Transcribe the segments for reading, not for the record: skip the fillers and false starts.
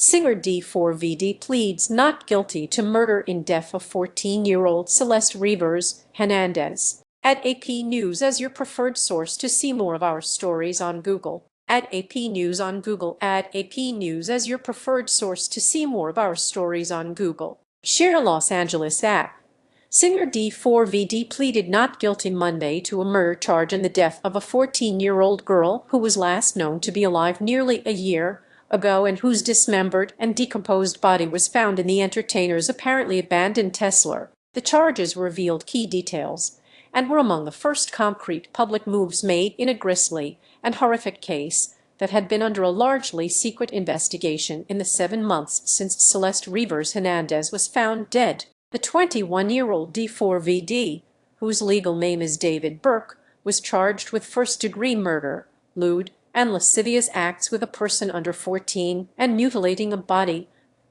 Singer D4vd pleads not guilty to murder in death of 14-year-old Celeste Rivas Hernandez. Add AP News as your preferred source to see more of our stories on Google. Add AP News on Google. Add AP News as your preferred source to see more of our stories on Google. Share Los Angeles app. Singer D4vd pleaded not guilty Monday to a murder charge in the death of a 14-year-old girl who was last known to be alive nearly a year ago and whose dismembered and decomposed body was found in the entertainer's apparently abandoned Tesla. The charges revealed key details and were among the first concrete public moves made in a grisly and horrific case that had been under a largely secret investigation in the 7 months since Celeste Rivas Hernandez was found dead. The 21-year-old D4vd, whose legal name is David Burke, was charged with first-degree murder, lewd, and lascivious acts with a person under 14 and mutilating a body,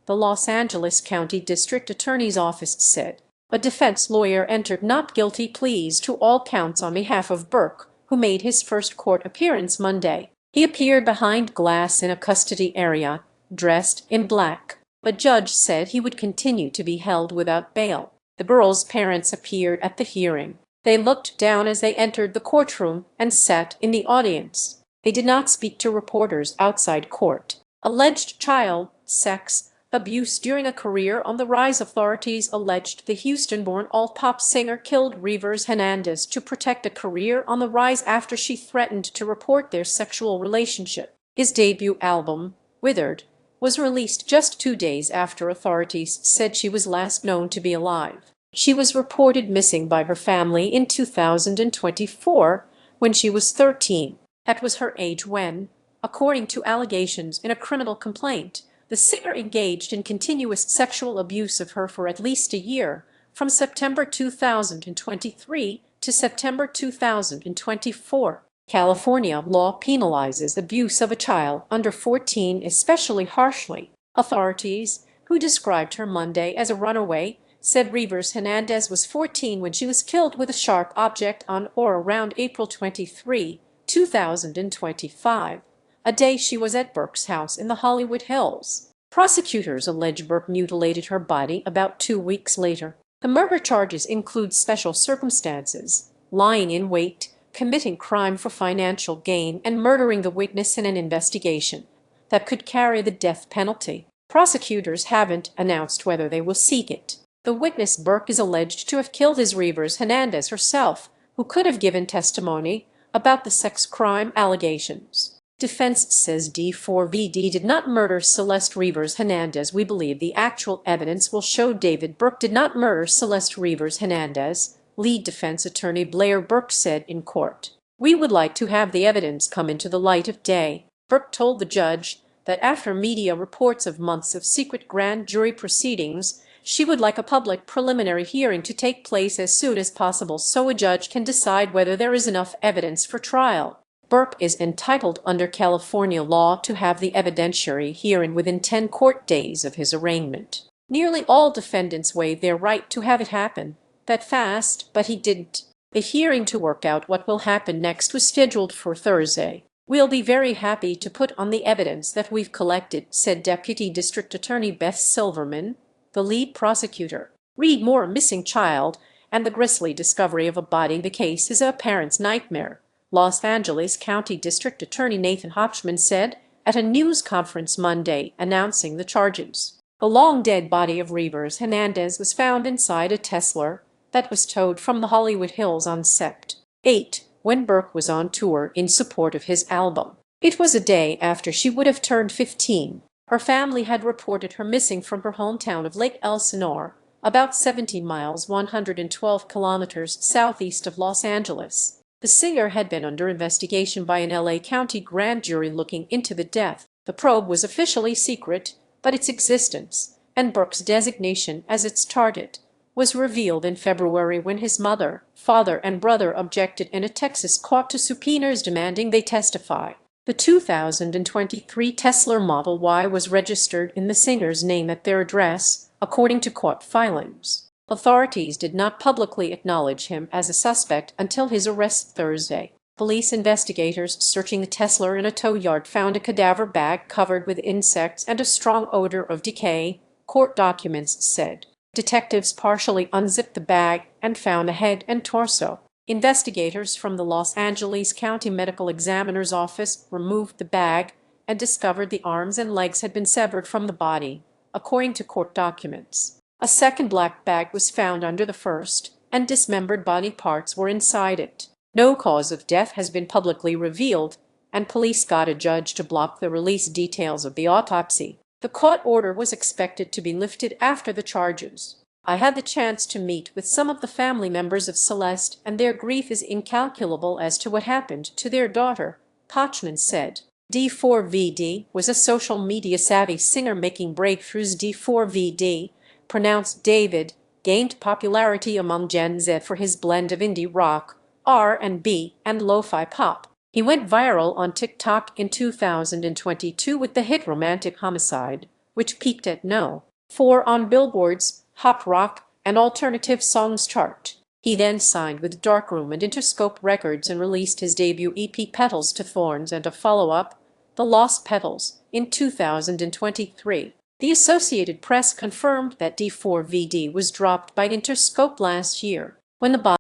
the Los Angeles County District Attorney's Office said. A defense lawyer entered not guilty pleas to all counts on behalf of Burke, who made his first court appearance Monday. He appeared behind glass in a custody area, dressed in black. A judge said he would continue to be held without bail. The girl's parents appeared at the hearing. They looked down as they entered the courtroom and sat in the audience. They did not speak to reporters outside court. Alleged child sex abuse during a career on the rise. Authorities alleged the Houston-born alt-pop singer killed Rivas Hernandez to protect a career on the rise after she threatened to report their sexual relationship. His debut album, Withered, was released just 2 days after authorities said she was last known to be alive. She was reported missing by her family in 2024 when she was 13. That was her age when, according to allegations in a criminal complaint, the singer engaged in continuous sexual abuse of her for at least a year, from September 2023 to September 2024. California law penalizes abuse of a child under 14 especially harshly. Authorities, who described her Monday as a runaway, said Rivas Hernandez was 14 when she was killed with a sharp object on or around April 23, 2025, a day she was at Burke's house in the Hollywood Hills. Prosecutors allege Burke mutilated her body about 2 weeks later. The murder charges include special circumstances, lying in wait, committing crime for financial gain, and murdering the witness in an investigation that could carry the death penalty. Prosecutors haven't announced whether they will seek it. The witness Burke is alleged to have killed Rivas Hernandez herself, who could have given testimony about the sex crime allegations. Defense says D4vd did not murder Celeste Rivas Hernandez. We believe the actual evidence will show David Burke did not murder Celeste Rivas Hernandez, lead defense attorney Blair Burke said in court. We would like to have the evidence come into the light of day. Burke told the judge that after media reports of months of secret grand jury proceedings, she would like a public preliminary hearing to take place as soon as possible so a judge can decide whether there is enough evidence for trial. Burke is entitled under California law to have the evidentiary hearing within 10 court days of his arraignment. Nearly all defendants waive their right to have it happen that fast, but he didn't. The hearing to work out what will happen next was scheduled for Thursday. We'll be very happy to put on the evidence that we've collected, said Deputy District Attorney Beth Silverman, the lead prosecutor. Read more. A missing child and the grisly discovery of a body. The case is a parent's nightmare, Los Angeles County District Attorney Nathan Hopchman said at a news conference Monday announcing the charges. The long-dead body of Rivas Hernandez was found inside a Tesla that was towed from the Hollywood Hills on Sept. 8 when Burke was on tour in support of his album. It was a day after she would have turned 15. Her family had reported her missing from her hometown of Lake Elsinore, about 70 miles 112 kilometers southeast of Los Angeles. The singer had been under investigation by an LA County grand jury looking into the death. The probe was officially secret, but its existence, and Burke's designation as its target, was revealed in February when his mother, father, and brother objected in a Texas court to subpoenas demanding they testify. The 2023 Tesla Model Y was registered in the singer's name at their address, according to court filings. Authorities did not publicly acknowledge him as a suspect until his arrest Thursday. Police investigators searching a Tesla in a tow yard found a cadaver bag covered with insects and a strong odor of decay, court documents said. Detectives partially unzipped the bag and found a head and torso. Investigators from the Los Angeles County Medical Examiner's Office removed the bag and discovered the arms and legs had been severed from the body, according to court documents. A second black bag was found under the first, and dismembered body parts were inside it. No cause of death has been publicly revealed, and police got a judge to block the release details of the autopsy. The court order was expected to be lifted after the charges. I had the chance to meet with some of the family members of Celeste, and their grief is incalculable as to what happened to their daughter, Kochman said. D4vd was a social media savvy singer making breakthroughs. D4vd, pronounced David, gained popularity among Gen Z for his blend of indie rock, R&B, and lo-fi pop. He went viral on TikTok in 2022 with the hit Romantic Homicide, which peaked at No. 4 on Billboard's Hot Rock and Alternative Songs chart. He then signed with Darkroom and Interscope Records and released his debut EP Petals to Thorns and a follow-up, The Lost Petals, in 2023. The Associated Press confirmed that D4vd was dropped by Interscope last year, when the